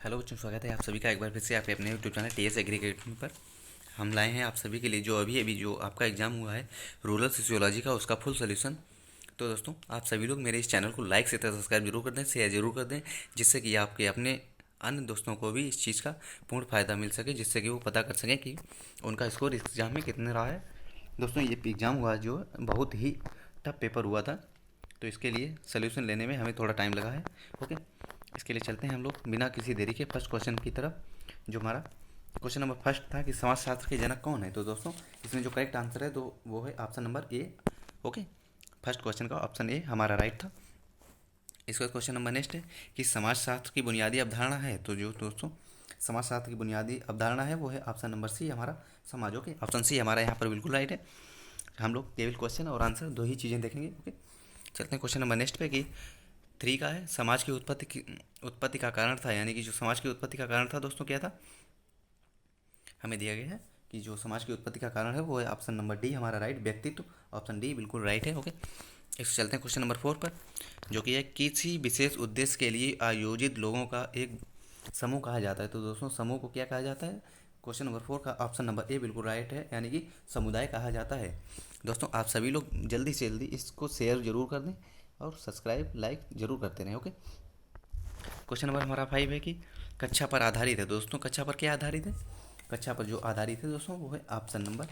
Hello बच्चों, स्वागत है आप सभी का एक बार फिर से आपके अपने यूट्यूब चैनल टीएस एग्रीगेशन पर। हम लाए हैं आप सभी के लिए जो अभी अभी जो आपका एग्जाम हुआ है रूरल सोशियोलॉजी का, उसका फुल सोल्यूशन। तो दोस्तों, आप सभी लोग मेरे इस चैनल को लाइक से सब्सक्राइब जरूर कर दें, शेयर जरूर कर दें, जिससे कि आपके अपने अन्य दोस्तों को भी इस चीज़ का पूर्ण फ़ायदा मिल सके, जिससे कि वो पता कर सकें कि उनका स्कोर इस एग्ज़ाम में कितने रहा है। दोस्तों, ये एग्ज़ाम हुआ जो बहुत ही टफ पेपर हुआ था, तो इसके लिए सोल्यूशन लेने में हमें थोड़ा टाइम लगा है। ओके, इसके लिए चलते हैं हम लोग बिना किसी देरी के फर्स्ट क्वेश्चन की तरफ। जो हमारा क्वेश्चन नंबर फर्स्ट था कि समाजशास्त्र के जनक कौन है, तो दोस्तों इसमें जो करेक्ट आंसर है तो वो है option number A. Okay, first question का ऑप्शन ए हमारा राइट था। इसका क्वेश्चन नंबर नेक्स्ट है कि समाजशास्त्र की बुनियादी अवधारणा है, तो जो दोस्तों समाजशास्त्र की बुनियादी अवधारणा है वो है ऑप्शन नंबर सी हमारा समाज। ओके, ऑप्शन सी हमारा यहाँ पर बिल्कुल राइट है। हम लोग केवल क्वेश्चन और आंसर दो ही चीज़ें देखेंगे। ओके, चलते हैं क्वेश्चन नंबर नेक्स्ट पे कि थ्री का है समाज की उत्पत्ति का कारण था, यानी कि जो समाज की उत्पत्ति का कारण था दोस्तों क्या था, हमें दिया गया है कि जो समाज की उत्पत्ति का कारण है वो है ऑप्शन नंबर डी हमारा राइट, व्यक्तित्व। ऑप्शन डी बिल्कुल राइट है। ओके, इससे चलते हैं क्वेश्चन नंबर फोर पर, जो कि है किसी विशेष उद्देश्य के लिए आयोजित लोगों का एक समूह कहा जाता है। तो दोस्तों समूह को क्या कहा जाता है, क्वेश्चन नंबर फोर का ऑप्शन नंबर ए बिल्कुल राइट है, यानी कि समुदाय कहा जाता है। दोस्तों आप सभी लोग जल्दी से जल्दी इसको शेयर जरूर कर दें और सब्सक्राइब लाइक जरूर करते रहें। ओके, क्वेश्चन नंबर हमारा फाइव है कि कक्षा पर आधारित है। दोस्तों कक्षा पर क्या आधारित है, कक्षा पर जो आधारित है दोस्तों वो है option number,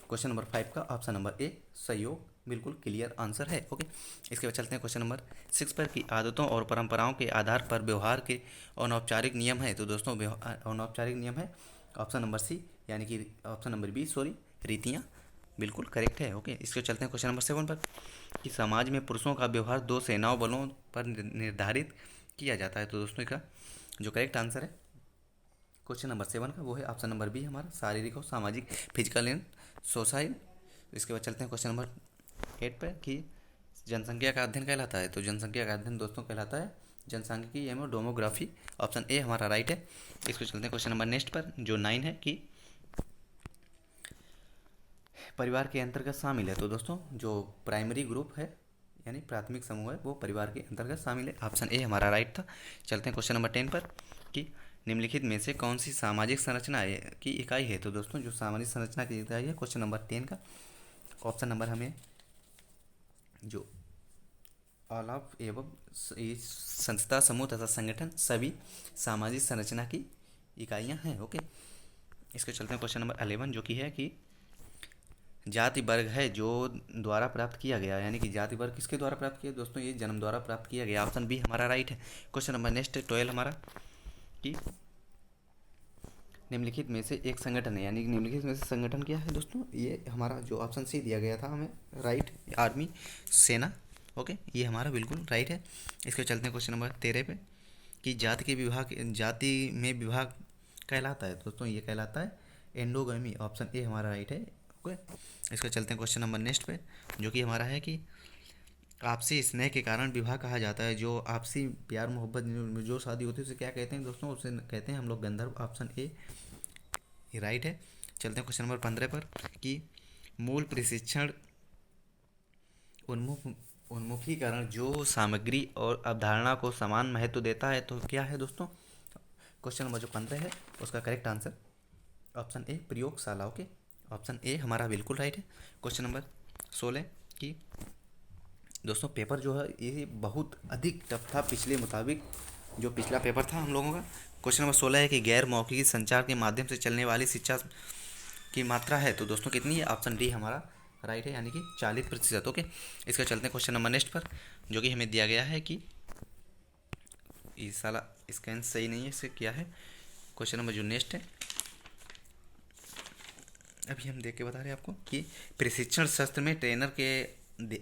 question number five का ऑप्शन नंबर ए सहयोग, बिल्कुल क्लियर आंसर है। ओके, इसके बाद चलते हैं क्वेश्चन नंबर सिक्स पर कि आदतों और परंपराओं के आधार पर व्यवहार के अनौपचारिक नियम है। तो दोस्तों अनौपचारिक नियम है ऑप्शन नंबर सी, यानी कि ऑप्शन नंबर बी सॉरी, रीतियाँ, बिल्कुल करेक्ट है। ओके, इसको चलते हैं क्वेश्चन नंबर सेवन पर कि समाज में पुरुषों का व्यवहार दो सेनाओं बलों पर निर्धारित किया जाता है। तो दोस्तों इसका जो करेक्ट आंसर है क्वेश्चन नंबर सेवन का वो है ऑप्शन नंबर बी हमारा शारीरिक और सामाजिक, फिजिकल एंड सोसाइल। इसके बाद चलते हैं क्वेश्चन नंबर एट पर कि जनसंख्या का अध्ययन कहलाता है। तो जनसंख्या का अध्ययन दोस्तों कहलाता है जनसांख्यिकी एवं डेमोग्राफी। ऑप्शन ए हमारा राइट है। इसको चलते हैं क्वेश्चन नंबर नेक्स्ट पर, जो नाइन है कि परिवार के अंतर्गत शामिल है। तो दोस्तों जो प्राइमरी ग्रुप है यानी प्राथमिक समूह है वो परिवार के अंतर्गत शामिल है। ऑप्शन ए हमारा राइट था। चलते हैं क्वेश्चन नंबर टेन पर कि निम्नलिखित में से कौन सी सामाजिक संरचना की इकाई है। तो दोस्तों जो सामाजिक संरचना की इकाई है क्वेश्चन नंबर टेन का ऑप्शन नंबर हमें जो आलाप एवं संस्था समूह तथा संगठन सभी सामाजिक संरचना की इकाइयाँ हैं। ओके, इसके चलते हैं क्वेश्चन नंबर 11, जो कि है कि जाति वर्ग है जो द्वारा प्राप्त किया गया, यानी कि जाति वर्ग किसके द्वारा प्राप्त किया दोस्तों, ये जन्म द्वारा प्राप्त किया गया। ऑप्शन बी हमारा राइट है। क्वेश्चन नंबर नेक्स्ट 12 हमारा कि निम्नलिखित में से एक संगठन है, यानी कि निम्नलिखित में से संगठन क्या है दोस्तों, ये हमारा जो ऑप्शन सी दिया गया था हमें राइट, आर्मी, सेना। ओके, ये हमारा बिल्कुल राइट है। इसके चलते हैं क्वेश्चन नंबर 13 पे कि जाति में विभाग कहलाता है। दोस्तों ये कहलाता है एंडोगमी। ऑप्शन ए हमारा राइट है। ओके, इसका चलते हैं क्वेश्चन नंबर नेक्स्ट पे, जो कि हमारा है कि आपसी स्नेह के कारण विवाह कहा जाता है। जो आपसी प्यार मोहब्बत में जो शादी होती है उसे क्या कहते हैं दोस्तों, उसे कहते हैं हम लोग गंधर्व। ऑप्शन ए राइट है। चलते हैं क्वेश्चन नंबर 15 पर कि मूल प्रशिक्षण उन्मुख उन्मुखीकरण जो सामग्री और अवधारणा को समान महत्व देता है, तो क्या है दोस्तों, क्वेश्चन नंबर जो 15 है उसका करेक्ट आंसर ऑप्शन ए प्रयोगशाला। ओके, ऑप्शन ए हमारा बिल्कुल राइट है। क्वेश्चन नंबर 16 की दोस्तों पेपर जो है ये बहुत अधिक टफ था पिछले मुताबिक, जो पिछला पेपर था हम लोगों का। क्वेश्चन नंबर 16 है कि गैर मौखिक संचार के माध्यम से चलने वाली शिक्षा की मात्रा है, तो दोस्तों कितनी है, ऑप्शन डी हमारा राइट है, यानी कि 40%। ओके, इसका चलते हैं क्वेश्चन नंबर नेक्स्ट पर, जो कि हमें दिया गया है कि इस साला स्कैन सही नहीं है, इससे क्या है। क्वेश्चन नंबर जो नेक्स्ट है अभी हम देख के बता रहे हैं आपको कि प्रशिक्षण सत्र में ट्रेनर के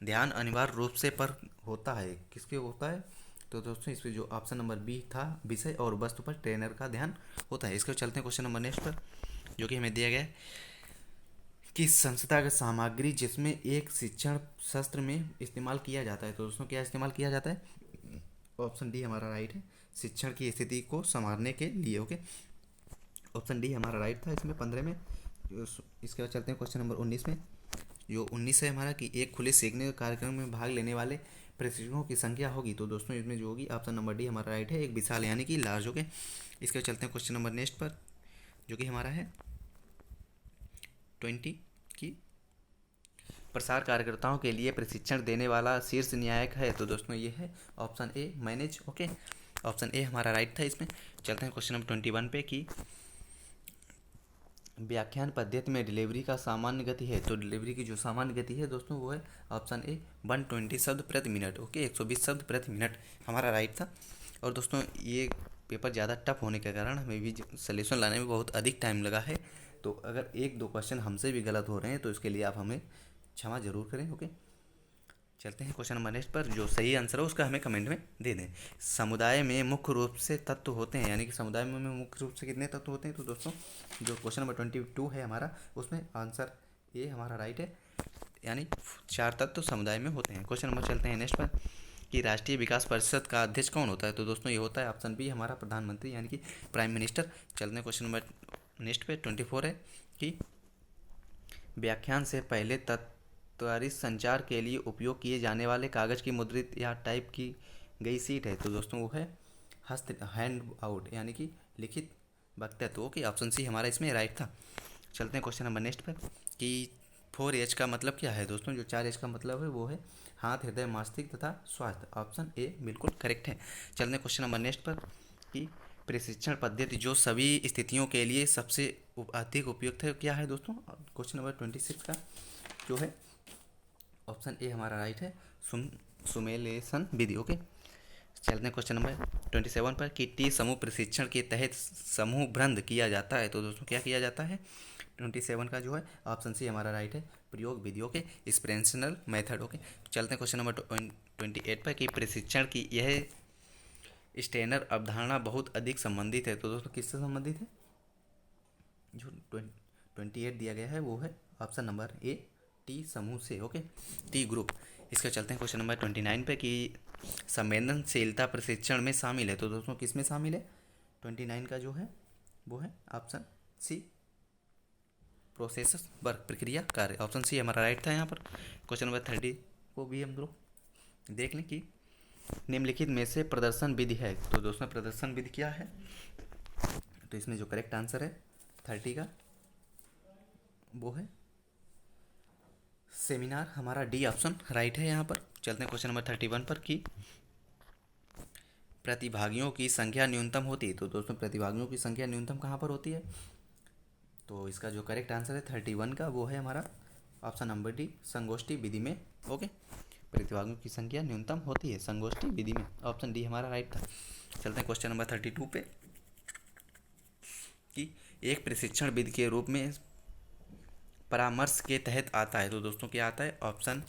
ध्यान अनिवार्य रूप से पर होता है, किसके होता है, तो दोस्तों इस पर जो ऑप्शन नंबर बी था विषय और वस्तु पर ट्रेनर का ध्यान होता है। इसके चलते हैं क्वेश्चन नंबर नेक्स्ट पर, जो कि हमें दिया गया है कि संस्थागत सामग्री जिसमें एक शिक्षण सत्र में इस्तेमाल किया जाता है, तो दोस्तों क्या इस्तेमाल किया जाता है, ऑप्शन डी हमारा राइट है, शिक्षण की स्थिति को संवारने के लिए। ओके, ऑप्शन डी हमारा राइट था इसमें 15 में। इसके बाद चलते हैं क्वेश्चन नंबर 19 में, जो 19 है हमारा कि एक खुले सीखने कार्यक्रम में भाग लेने वाले प्रशिक्षकों की संख्या होगी तो दोस्तों इसमें जो होगी ऑप्शन नंबर डी हमारा राइट है, एक विशाल यानी कि लार्ज। ओके, इसके चलते हैं क्वेश्चन नंबर नेक्स्ट पर, जो कि हमारा है 20 की प्रसार कार्यकर्ताओं के लिए प्रशिक्षण देने वाला शीर्ष न्यायिक है तो दोस्तों ये है option A manage. Okay, option A हमारा राइट था इसमें। चलते हैं क्वेश्चन नंबर 21 पे कि व्याख्यान पद्धति में डिलीवरी का सामान्य गति है तो डिलीवरी की जो सामान्य गति है दोस्तों वो है ऑप्शन ए 120 शब्द प्रति मिनट। ओके, 120 शब्द प्रति मिनट हमारा राइट था। और दोस्तों ये पेपर ज़्यादा टफ होने के कारण हमें भी सॉल्यूशन लाने में बहुत अधिक टाइम लगा है, तो अगर एक दो क्वेश्चन हमसे भी गलत हो रहे हैं तो इसके लिए आप हमें क्षमा जरूर करें। ओके, चलते हैं क्वेश्चन नंबर नेक्स्ट पर, जो सही आंसर है उसका हमें कमेंट में दे दें। समुदाय में मुख्य रूप से तत्व होते हैं, यानी कि समुदाय में मुख्य रूप से कितने तत्व होते हैं तो दोस्तों जो क्वेश्चन नंबर 22 है हमारा, उसमें आंसर ए हमारा राइट है, यानी 4 तत्व समुदाय में होते हैं। क्वेश्चन नंबर चलते हैं नेक्स्ट पर कि राष्ट्रीय विकास परिषद का अध्यक्ष कौन होता है तो दोस्तों ये होता है ऑप्शन बी हमारा प्रधानमंत्री, यानी कि प्राइम मिनिस्टर। चलते हैं क्वेश्चन नंबर नेक्स्ट पे 24 है कि व्याख्यान से पहले त्वरित संचार के लिए उपयोग किए जाने वाले कागज़ की मुद्रित या टाइप की गई सीट है तो दोस्तों वो है हैंड आउट, यानी कि लिखित वक्तव्य। ओके, ऑप्शन सी हमारा इसमें राइट था। चलते हैं क्वेश्चन नंबर नेक्स्ट पर कि 4H का मतलब क्या है दोस्तों, जो 4H का मतलब है वो है हाथ, हृदय, मस्तिष्क तथा स्वास्थ्य। ऑप्शन ए बिल्कुल करेक्ट है। चलते हैं क्वेश्चन नंबर नेक्स्ट पर कि प्रशिक्षण पद्धति जो सभी स्थितियों के लिए सबसे अधिक उपयुक्त है क्या है दोस्तों। क्वेश्चन नंबर 26 का जो है ऑप्शन ए हमारा राइट है, सुमेलेशन विधि। ओके, चलते हैं क्वेश्चन नंबर 27 पर कि टी समूह प्रशिक्षण के तहत समूह भ्रंद किया जाता है तो दोस्तों क्या किया जाता है। 27 का जो है ऑप्शन सी हमारा राइट है, प्रयोग विधियों के एक्सपेरिमेंटल मेथड। ओके, चलते हैं क्वेश्चन नंबर 28 पर कि प्रशिक्षण की यह स्टेनर अवधारणा बहुत अधिक संबंधित है तो दोस्तों किससे संबंधित है। जो 28 दिया गया है वो है ऑप्शन नंबर ए टी समूह से। Okay, T group. इसके चलते हैं क्वेश्चन नंबर 29 पे कि संवेदनशीलता प्रशिक्षण में शामिल है तो दोस्तों किस में शामिल है। 29 का जो है वो है ऑप्शन सी प्रोसेस वर्क, प्रक्रिया कार्य। ऑप्शन सी हमारा राइट था यहाँ पर। क्वेश्चन नंबर 30 को भी हम लोग देख लें कि निम्नलिखित में से प्रदर्शन विधि है तो दोस्तों प्रदर्शन विधि क्या है, तो इसमें जो करेक्ट आंसर है 30 का वो है सेमिनार, हमारा डी ऑप्शन राइट है यहाँ पर। चलते हैं क्वेश्चन नंबर 31 पर कि प्रतिभागियों की संख्या न्यूनतम होती है तो दोस्तों प्रतिभागियों की संख्या न्यूनतम कहाँ पर होती है, तो इसका जो करेक्ट आंसर है 31 का वो है हमारा ऑप्शन नंबर डी संगोष्ठी विधि में। ओके, प्रतिभागियों की संख्या न्यूनतम होती है संगोष्ठी विधि में, ऑप्शन डी हमारा राइट था। चलते हैं क्वेश्चन नंबर 32 पे कि एक प्रशिक्षण विधि के रूप में परामर्श के तहत आता है तो दोस्तों क्या आता है। ऑप्शन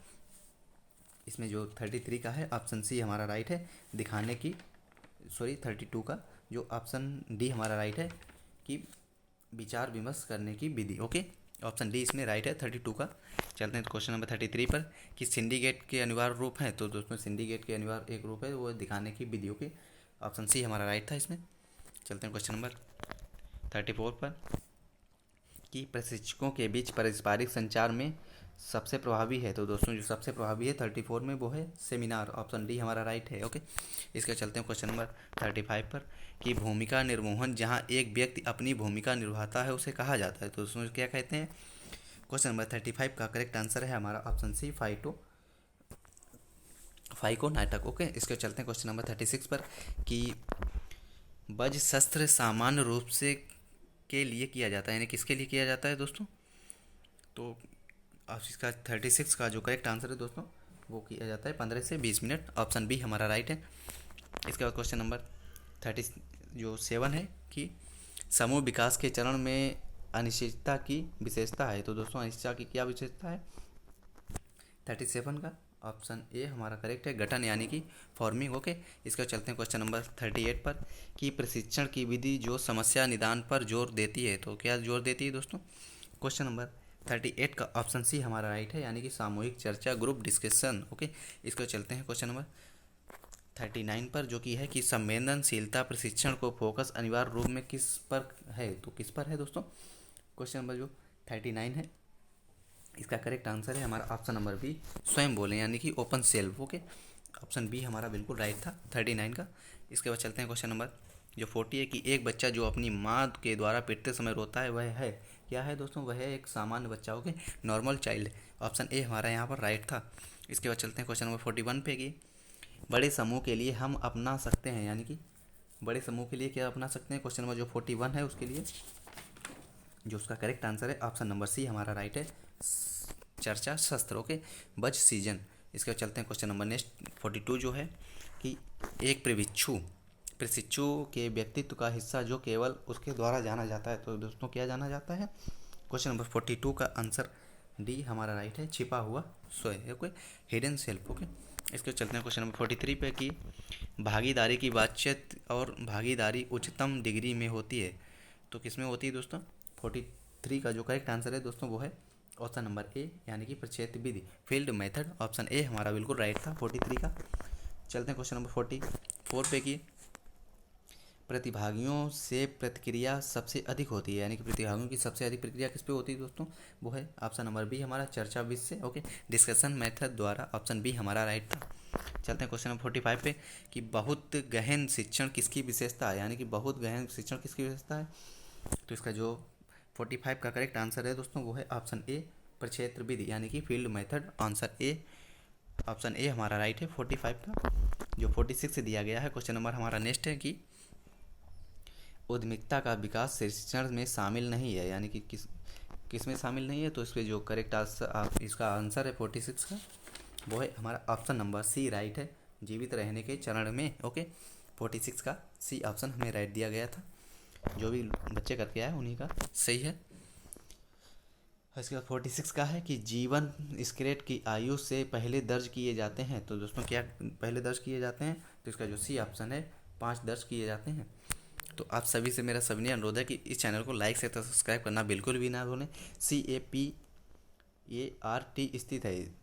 इसमें जो 33 का है ऑप्शन सी हमारा राइट है, दिखाने की 32 का जो ऑप्शन डी हमारा राइट है कि विचार विमर्श करने की विधि। ओके, ऑप्शन डी इसमें राइट है 32 का। चलते हैं क्वेश्चन नंबर 33 पर कि सिंडिकेट के अनिवार्य रूप हैं तो दोस्तों सिंडिकेट के अनिवार्य एक रूप है वो दिखाने की विधियों के, ऑप्शन सी हमारा राइट था इसमें। चलते हैं क्वेश्चन नंबर 34 पर कि प्रशिक्षकों के बीच पारस्परिक संचार में सबसे प्रभावी है तो दोस्तों जो सबसे प्रभावी है 34 में वो है सेमिनार, ऑप्शन डी हमारा राइट है। ओके, इसके चलते हैं क्वेश्चन नंबर 35 पर कि भूमिका निर्वहन जहां एक व्यक्ति अपनी भूमिका निभाता है उसे कहा जाता है तो दोस्तों क्या कहते हैं। क्वेश्चन नंबर 35 का करेक्ट आंसर है हमारा ऑप्शन सी फाइको नाटक। ओके, इसके चलते हैं क्वेश्चन नंबर 36 पर कि वज्र शस्त्र सामान्य रूप से के लिए किया जाता है, यानी किसके लिए किया जाता है दोस्तों, तो अब इसका 36 का जो करेक्ट आंसर है दोस्तों वो किया जाता है 15 से 20 मिनट, ऑप्शन बी हमारा राइट है। इसके बाद क्वेश्चन नंबर 7 है कि समूह विकास के चरण में अनिश्चितता की विशेषता है तो दोस्तों अनिश्चितता की क्या विशेषता है 37 का ऑप्शन ए हमारा करेक्ट है, गठन यानी कि फॉर्मिंग। ओके, इसका चलते हैं क्वेश्चन नंबर 38 पर कि प्रशिक्षण की विधि जो समस्या निदान पर जोर देती है तो क्या जोर देती है दोस्तों। क्वेश्चन नंबर 38 का ऑप्शन सी हमारा राइट है, यानी कि सामूहिक चर्चा, ग्रुप डिस्कशन। ओके, इसको चलते हैं क्वेश्चन नंबर 39 पर जो कि है कि संवेदनशीलता प्रशिक्षण को फोकस अनिवार्य रूप में किस पर है तो किस पर है दोस्तों। क्वेश्चन नंबर जो 39 है इसका करेक्ट आंसर है हमारा ऑप्शन नंबर बी स्वयं बोलें, यानी कि open self. Okay, option B हमारा बिल्कुल राइट था 39 का। इसके बाद चलते हैं क्वेश्चन नंबर जो 40 है कि एक बच्चा जो अपनी माँ के द्वारा पीटते समय रोता है वह है क्या है दोस्तों, वह है एक सामान्य बच्चा, okay, normal child. Option A हमारा यहाँ पर राइट था। इसके बाद चलते हैं क्वेश्चन नंबर 41 पे कि बड़े समूह के लिए हम अपना सकते हैं, यानी कि बड़े समूह के लिए क्या अपना सकते हैं। क्वेश्चन नंबर जो 41 है उसके लिए जो उसका करेक्ट आंसर है ऑप्शन नंबर सी हमारा राइट है, चर्चा शस्त्र, ओके, वज सीजन। इसके बाद चलते हैं क्वेश्चन नंबर नेक्स्ट 42 जो है कि एक प्रशिक्षु के व्यक्तित्व का हिस्सा जो केवल उसके द्वारा जाना जाता है, तो दोस्तों क्या जाना जाता है। क्वेश्चन नंबर 42 का आंसर डी हमारा राइट है, छिपा हुआ स्वयं, ओके, हिडन सेल्फ, ओके। इसके बाद चलते हैं क्वेश्चन नंबर 43 पे कि भागीदारी की बातचीत और भागीदारी उच्चतम डिग्री में होती है, तो किस में होती है दोस्तों। 43 का जो करेक्ट आंसर है दोस्तों वो है ऑप्शन नंबर ए, यानी कि प्रक्षेप विधि, फील्ड मेथड। ऑप्शन ए हमारा बिल्कुल राइट था 43 का। चलते हैं क्वेश्चन नंबर 44 पे कि प्रतिभागियों से प्रतिक्रिया सबसे अधिक होती है, यानी कि प्रतिभागियों की सबसे अधिक प्रतिक्रिया किस पे होती है दोस्तों, वो है ऑप्शन नंबर बी हमारा चर्चा विधि से, ओके, डिस्कशन मेथड द्वारा। ऑप्शन बी हमारा राइट था। चलते हैं क्वेश्चन नंबर 45 पे कि बहुत गहन शिक्षण किसकी विशेषता है, यानी कि बहुत गहन शिक्षण किसकी विशेषता है, तो इसका जो 45 का करेक्ट आंसर है दोस्तों वो है ऑप्शन ए, प्रक्षेत्र विधि, यानी कि field method. Answer A, option A हमारा राइट है 45 का। जो 46 से दिया गया है क्वेश्चन नंबर हमारा नेक्स्ट है कि उद्यमिता का विकास शिक्षण में शामिल नहीं है, यानी कि किस में शामिल नहीं है, तो इस पर जो करेक्ट आंसर इसका आंसर है 46 का वो है हमारा ऑप्शन नंबर सी राइट है, जीवित रहने के चरण में, ओके। 46 का सी ऑप्शन हमें राइट दिया गया था, जो भी बच्चे करके आए उन्हीं का सही है। इसके बाद 46 का है कि जीवन स्क्रेट की आयु से पहले दर्ज किए जाते हैं, तो दोस्तों क्या पहले दर्ज किए जाते हैं, तो इसका जो सी ऑप्शन है 5 दर्ज किए जाते हैं। तो आप सभी से मेरा सभी अनुरोध है कि इस चैनल को लाइक से सब्सक्राइब करना बिल्कुल भी ना भूलें। CAPART स्थित है,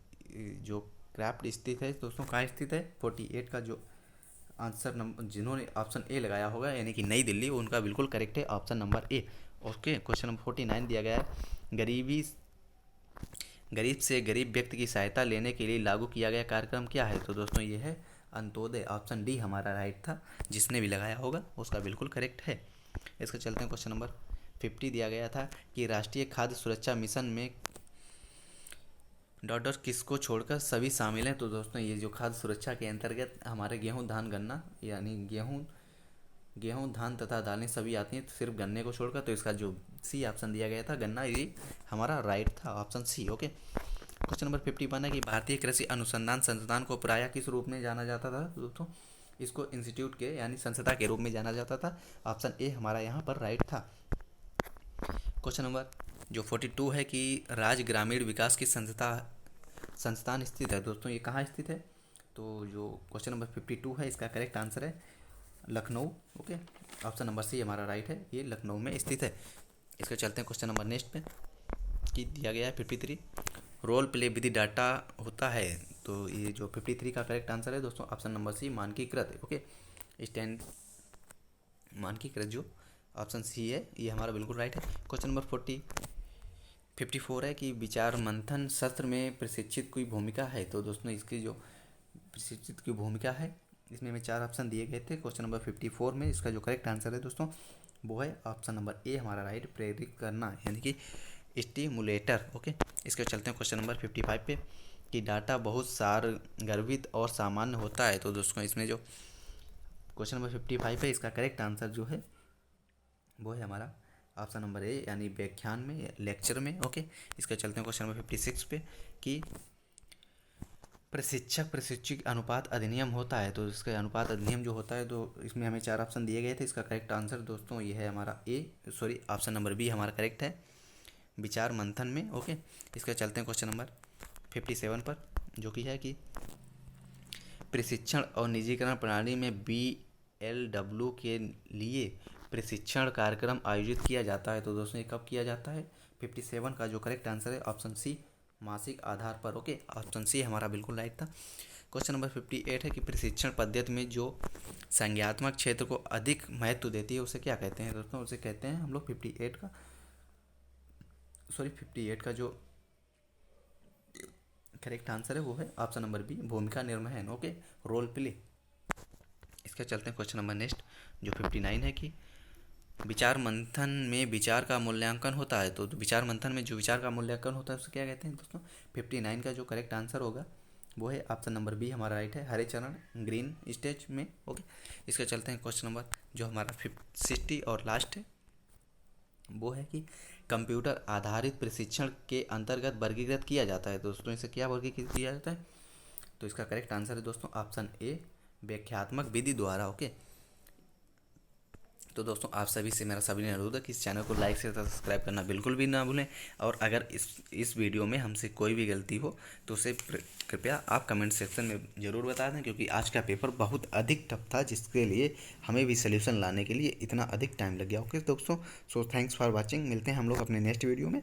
जो क्राफ्ट स्थित है दोस्तों, कहाँ स्थित है, 48 का जो आंसर नंबर जिन्होंने ऑप्शन ए लगाया होगा यानी कि नई दिल्ली, उनका बिल्कुल करेक्ट है option number A, okay. Question number 49 दिया गया है गरीब से गरीब व्यक्ति की सहायता लेने के लिए लागू किया गया कार्यक्रम क्या है, तो दोस्तों ये है अंत्योदय। ऑप्शन डी हमारा राइट था, जिसने भी लगाया होगा उसका बिल्कुल करेक्ट है। इसका चलते हैं क्वेश्चन नंबर 50 दिया गया था कि राष्ट्रीय खाद्य सुरक्षा मिशन में डॉट किसको छोड़कर सभी शामिल हैं, तो दोस्तों ये जो खाद्य सुरक्षा के अंतर्गत हमारे गेहूं धान गन्ना, यानी गेहूं धान तथा दालें सभी आती हैं, तो सिर्फ गन्ने को छोड़कर, तो इसका जो सी ऑप्शन दिया गया था गन्ना, ये हमारा राइट था option C, okay. Question number 51 है कि भारतीय कृषि अनुसंधान संस्थान को प्रायः किस रूप में जाना जाता था, दोस्तों इसको इंस्टीट्यूट के यानी संस्था के रूप में जाना जाता था। ऑप्शन ए हमारा यहाँ पर राइट था। क्वेश्चन नंबर जो 42 है कि राज्य ग्रामीण विकास की संस्थान स्थित है, दोस्तों ये कहाँ स्थित है, तो जो क्वेश्चन नंबर 52 है इसका करेक्ट आंसर है Lucknow, okay. Option number C हमारा राइट है, ये लखनऊ में स्थित है। इसके चलते हैं क्वेश्चन नंबर नेक्स्ट पे कि दिया गया है 53 रोल प्ले विधि डाटा होता है, तो ये जो 53 का करेक्ट आंसर है दोस्तों ऑप्शन नंबर सी मानकीकृत, ओके, स्टैंड मानकीकृत जो ऑप्शन सी है ये हमारा बिल्कुल राइट है। क्वेश्चन नंबर 54 है कि विचार मंथन सत्र में प्रशिक्षित की भूमिका है, तो दोस्तों इसकी जो प्रशिक्षित की भूमिका है इसमें हमें 4 ऑप्शन दिए गए थे क्वेश्चन नंबर 54 में। इसका जो करेक्ट आंसर है दोस्तों वो है ऑप्शन नंबर ए हमारा राइट, प्रेरित करना, यानी कि स्टिमुलेटर, ओके। इसके चलते हैं क्वेश्चन नंबर 55 पे कि डाटा बहुत सारगर्भित और सामान्य होता है, तो दोस्तों इसमें जो क्वेश्चन नंबर 55 है इसका करेक्ट आंसर जो है वो है हमारा ऑप्शन नंबर ए, यानी व्याख्यान में, लेक्चर में, ओके। इसके चलते हैं क्वेश्चन नंबर 56 पे कि प्रशिक्षक प्रशिक्षक अनुपात अधिनियम होता है, तो इसका अनुपात अधिनियम जो होता है, तो इसमें हमें 4 ऑप्शन दिए गए थे। इसका करेक्ट आंसर दोस्तों ये है हमारा ऑप्शन नंबर बी हमारा करेक्ट है, विचार मंथन में, ओके। इसका चलते हैं क्वेश्चन नंबर 57 पर जो कि है कि प्रशिक्षण और निजीकरण प्रणाली में BLW के लिए प्रशिक्षण कार्यक्रम आयोजित किया जाता है, तो दोस्तों ये कब किया जाता है। 57 का जो करेक्ट आंसर है ऑप्शन सी मासिक आधार पर, ओके। ऑप्शन सी हमारा बिल्कुल राइट था। क्वेश्चन नंबर 58 है कि प्रशिक्षण पद्धति में जो संज्ञात्मक क्षेत्र को अधिक महत्व देती है उसे क्या कहते हैं, दोस्तों उसे कहते हैं हम लोग 58 का जो करेक्ट आंसर है वो है ऑप्शन नंबर बी, भूमिका निर्वहन। Okay, role play. इसका चलते हैं क्वेश्चन नंबर नेक्स्ट, जो 59 है कि विचार मंथन में विचार का मूल्यांकन होता है। तो विचार मंथन में जो विचार का मूल्यांकन होता है उसे क्या कहते हैं दोस्तों? 59 का जो करेक्ट आंसर होगा वो है ऑप्शन नंबर बी, हमारा राइट है, हरे चरण ग्रीन स्टेज में। ओके, इसका चलते हैं क्वेश्चन नंबर जो हमारा 60 और लास्ट है, वो है कि कंप्यूटर आधारित प्रशिक्षण के अंतर्गत वर्गीकृत किया जाता है। दोस्तों इसे क्या वर्गीकृत किया जाता है? तो इसका करेक्ट आंसर है दोस्तों ऑप्शन ए, व्याख्यात्मक विधि द्वारा। ओके, तो दोस्तों आप सभी से मेरा सभी अनुरोध है कि इस चैनल को लाइक से सब्सक्राइब करना बिल्कुल भी ना भूलें, और अगर इस वीडियो में हमसे कोई भी गलती हो तो उसे कृपया आप कमेंट सेक्शन में ज़रूर बता दें, क्योंकि आज का पेपर बहुत अधिक टफ था, जिसके लिए हमें भी सोल्यूशन लाने के लिए इतना अधिक टाइम लग गया। ओके दोस्तों, सो थैंक्स फॉर वॉचिंग। मिलते हैं हम लोग अपने नेक्स्ट वीडियो में।